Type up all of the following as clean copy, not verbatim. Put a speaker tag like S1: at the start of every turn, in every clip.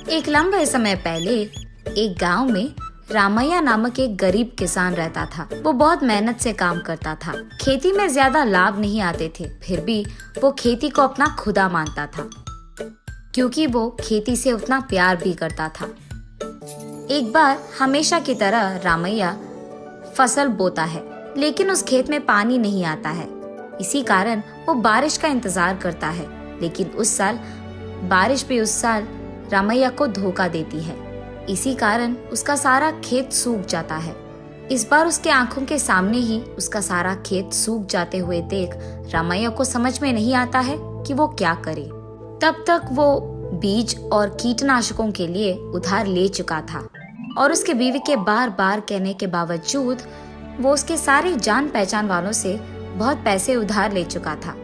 S1: एक लंबे समय पहले एक गांव में रामैया नामक एक गरीब किसान रहता था। वो बहुत मेहनत से काम करता था। खेती में ज्यादा लाभ नहीं आते थे, फिर भी वो खेती को अपना खुदा मानता था, क्योंकि वो खेती से उतना प्यार भी करता था। एक बार हमेशा की तरह रामैया फसल बोता है, लेकिन उस खेत में पानी नहीं आता है। इसी कारण वो बारिश का इंतजार करता है, लेकिन उस साल बारिश भी उस साल रामैया को धोखा देती है। इसी कारण उसका सारा खेत सूख जाता है। इस बार उसके आंखों के सामने ही उसका सारा खेत सूख जाते हुए देख रामैया को समझ में नहीं आता है कि वो क्या करे। तब तक वो बीज और कीटनाशकों के लिए उधार ले चुका था और उसके बीवी के बार बार कहने के बावजूद वो उसके सारे जान पहचान वालों से बहुत पैसे उधार ले चुका था।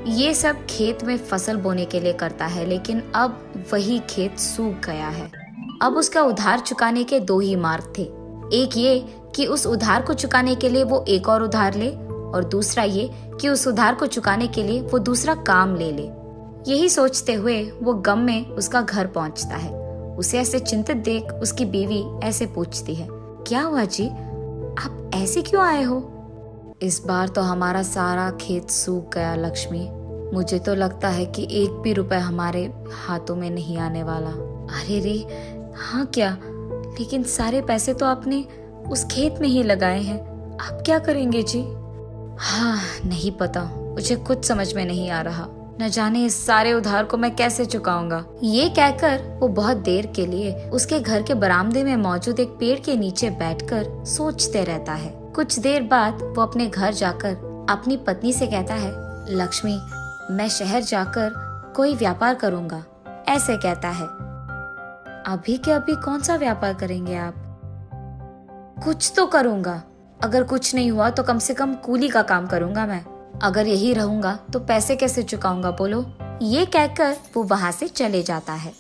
S1: ये सब खेत में फसल बोने के लिए करता है, लेकिन अब वही खेत सूख गया है। अब उसका उधार चुकाने के दो ही मार्ग थे। एक ये कि उस उधार को चुकाने के लिए वो एक और उधार ले, और दूसरा ये कि उस उधार को चुकाने के लिए वो दूसरा काम ले ले। यही सोचते हुए वो गम में उसका घर पहुंचता है। उसे ऐसे चिंतित देख उसकी बीवी ऐसे पूछती है, क्या हुआ जी, आप ऐसे क्यों आए हो? इस बार तो हमारा सारा खेत सूख गया लक्ष्मी। मुझे तो लगता है कि एक भी रुपए हमारे हाथों में नहीं आने वाला। अरे रे, हाँ क्या? लेकिन सारे पैसे तो आपने उस खेत में ही लगाए हैं, आप क्या करेंगे जी? हाँ, नहीं पता, मुझे कुछ समझ में नहीं आ रहा। न जाने इस सारे उधार को मैं कैसे चुकाऊंगा। ये कहकर वो बहुत देर के लिए उसके घर के बरामदे में मौजूद एक पेड़ के नीचे बैठकर सोचते रहता है। कुछ देर बाद वो अपने घर जाकर अपनी पत्नी से कहता है, लक्ष्मी, मैं शहर जाकर कोई व्यापार करूंगा। ऐसे कहता है। अभी के अभी कौन सा व्यापार करेंगे आप? कुछ तो करूंगा। अगर कुछ नहीं हुआ तो कम से कम कूली का काम करूंगा मैं। अगर यही रहूंगा तो पैसे कैसे चुकाऊंगा बोलो? ये कहकर वो वहां से चले जाता है।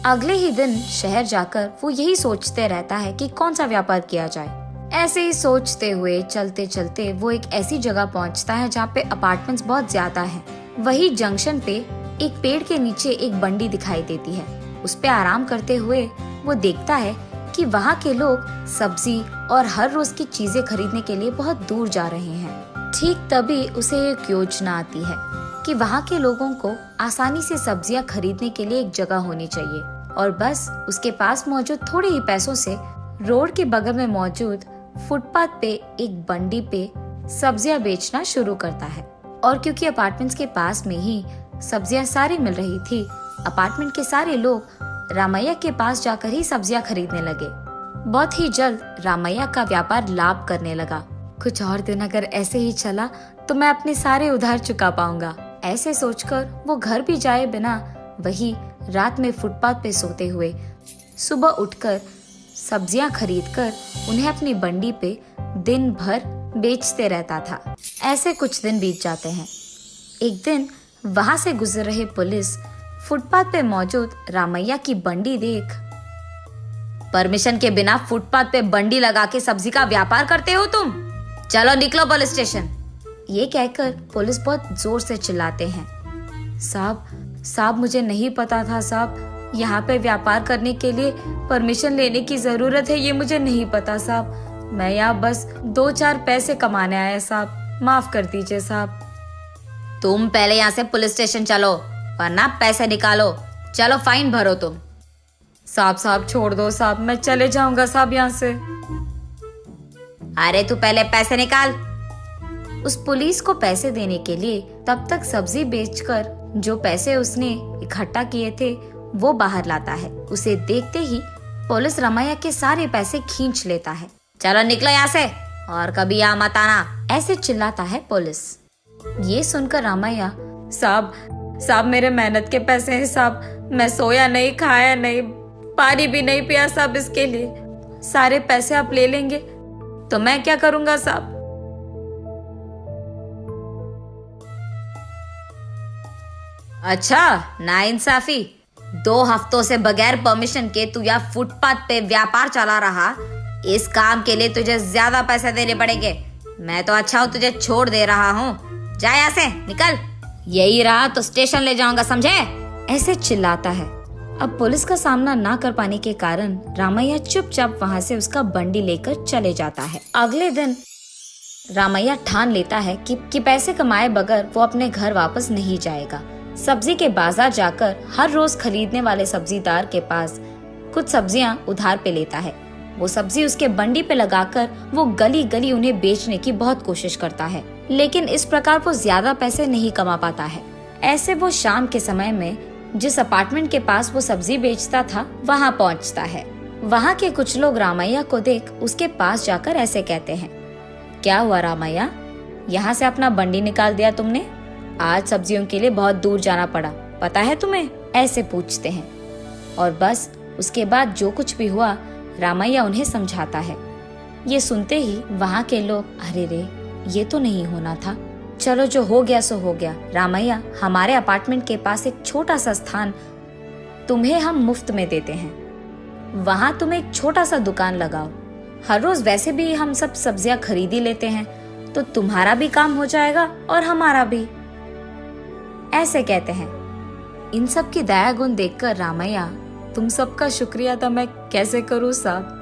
S1: अगले ही दिन शहर जाकर वो यही सोचते रहता है कि कौन सा व्यापार किया जाए। ऐसे ही सोचते हुए चलते चलते वो एक ऐसी जगह पहुंचता है जहाँ पे अपार्टमेंट्स बहुत ज्यादा हैं। वही जंक्शन पे एक पेड़ के नीचे एक बंडी दिखाई देती है। उस पे आराम करते हुए वो देखता है कि वहाँ के लोग सब्जी और हर रोज की चीजें खरीदने के लिए बहुत दूर जा रहे हैं। ठीक तभी उसे एक योजना आती है कि वहाँ के लोगों को आसानी से सब्जियां खरीदने के लिए एक जगह होनी चाहिए, और बस उसके पास मौजूद थोड़े ही पैसों से रोड के बगल में मौजूद फुटपाथ पे एक बंडी पे सब्जियां बेचना शुरू करता है। और क्योंकि अपार्टमेंट्स के पास में ही सब्जियां सारी मिल रही थी, अपार्टमेंट के सारे लोग रामैया के पास जाकर ही सब्जियां खरीदने लगे। बहुत ही जल्द रामैया का व्यापार लाभ करने लगा। कुछ और दिन अगर ऐसे ही चला तो मैं अपने सारे उधार चुका पाऊंगा। ऐसे सोचकर वो घर भी जाए बिना वही रात में फुटपाथ पे सोते हुए सुबह उठकर सब्जियां खरीदकर उन्हें अपनी बंडी पे दिन भर बेचते रहता था। ऐसे कुछ दिन बीत जाते हैं। एक दिन वहां से गुजर रहे पुलिस फुटपाथ पे मौजूद रामैया की बंडी देख, परमिशन के बिना फुटपाथ पे बंडी लगा के सब्जी का व्यापार करते हो तुम? चलो निकलो पुलिस स्टेशन। ये कहकर पुलिस बहुत जोर से चिल्लाते हैं। साहब मुझे नहीं पता था साहब, यहाँ पे व्यापार करने के लिए परमिशन लेने की जरूरत है, ये मुझे नहीं पता साहब। मैं यहाँ बस 2-4 पैसे कमाने आया साहब, माफ कर दीजिए साहब। तुम पहले यहाँ से पुलिस स्टेशन चलो, वरना पैसे निकालो। चलो फाइन भरो तुम। साहब छोड़ दो साहब, मैं चले जाऊंगा साहब यहाँ से। अरे तू पहले पैसे निकाल। उस पुलिस को पैसे देने के लिए तब तक सब्जी बेचकर जो पैसे उसने इकट्ठा किए थे वो बाहर लाता है। उसे देखते ही पुलिस रामैया के सारे पैसे खींच लेता है। चलो निकलो यहाँ से और कभी यहाँ मत आना, ऐसे चिल्लाता है पुलिस। ये सुनकर रामैया, साहब मेरे मेहनत के पैसे हैं साहब, मैं सोया नहीं, खाया नहीं, पानी भी नहीं पिया साहब, इसके लिए सारे पैसे आप ले लेंगे तो मैं क्या करूंगा साहब? अच्छा, नाइंसाफी। 2 हफ्तों से बगैर परमिशन के तू यहाँ फुटपाथ पे व्यापार चला रहा, इस काम के लिए तुझे ज्यादा पैसे देने पड़ेंगे। मैं तो अच्छा हूँ तुझे छोड़ दे रहा हूँ, जा यहाँ से निकल। यही रहा तो स्टेशन ले जाऊंगा, समझे? ऐसे चिल्लाता है। अब पुलिस का सामना ना कर पाने के कारण रामैया चुपचाप वहाँ से उसका बंडी लेकर चले जाता है। अगले दिन रामैया ठान लेता है कि पैसे कमाए बगैर वो अपने घर वापस नहीं जाएगा। सब्जी के बाजार जाकर हर रोज खरीदने वाले सब्जीदार के पास कुछ सब्जियां उधार पे लेता है। वो सब्जी उसके बंडी पे लगाकर वो गली गली उन्हें बेचने की बहुत कोशिश करता है, लेकिन इस प्रकार वो ज्यादा पैसे नहीं कमा पाता है। ऐसे वो शाम के समय में जिस अपार्टमेंट के पास वो सब्जी बेचता था वहाँ पहुँचता है। वहाँ के कुछ लोग रामैया को देख उसके पास जाकर ऐसे कहते हैं, क्या हुआ रामैया, यहाँ से अपना बंडी निकाल दिया तुमने? आज सब्जियों के लिए बहुत दूर जाना पड़ा, पता है तुम्हें? ऐसे पूछते हैं। और बस उसके बाद जो कुछ भी हुआ रामैया उन्हें समझाता है। ये सुनते ही वहाँ के लोग, अरे रे, ये तो नहीं होना था। चलो जो हो गया सो हो गया। रामैया, हमारे अपार्टमेंट के पास एक छोटा सा स्थान तुम्हें हम मुफ्त में देते हैं। वहाँ तुम एक छोटा सा दुकान लगाओ। हर रोज वैसे भी हम सब सब्जियां खरीद ही लेते हैं, तो तुम्हारा भी काम हो जाएगा और हमारा भी। ऐसे कहते हैं। इन सब की दया गुण देखकर रामैया, तुम सबका शुक्रिया तो मैं कैसे करूं साहब,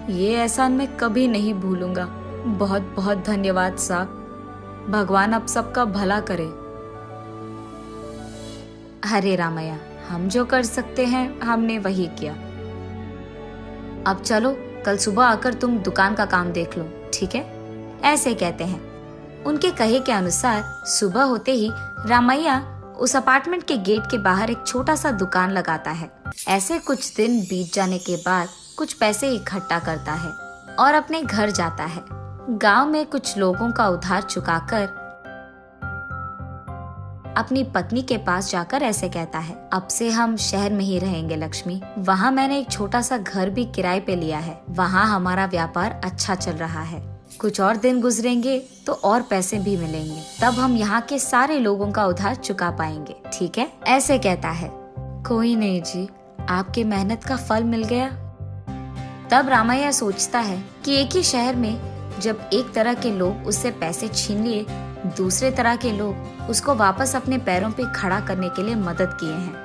S1: ये एहसान मैं कभी नहीं भूलूंगा। बहुत बहुत धन्यवाद साहब, भगवान अब सबका भला करे। अरे रामैया, हम जो कर सकते हैं हमने वही किया। अब चलो, कल सुबह आकर तुम दुकान का काम देख लो, ठीक है? ऐसे कहते हैं। उनके कहे के अनुसार सुबह होते ही रामैया उस अपार्टमेंट के गेट के बाहर एक छोटा सा दुकान लगाता है। ऐसे कुछ दिन बीत जाने के बाद कुछ पैसे इकट्ठा करता है और अपने घर जाता है। गांव में कुछ लोगों का उधार चुकाकर अपनी पत्नी के पास जाकर ऐसे कहता है, अब से हम शहर में ही रहेंगे लक्ष्मी। वहाँ मैंने एक छोटा सा घर भी किराए पे लिया है। वहाँ हमारा व्यापार अच्छा चल रहा है। कुछ और दिन गुजरेंगे तो और पैसे भी मिलेंगे, तब हम यहाँ के सारे लोगों का उधार चुका पाएंगे, ठीक है? ऐसे कहता है। कोई नहीं जी, आपके मेहनत का फल मिल गया। तब रामैया सोचता है कि एक ही शहर में जब एक तरह के लोग उससे पैसे छीन लिए, दूसरे तरह के लोग उसको वापस अपने पैरों पे खड़ा करने के लिए मदद किए हैं।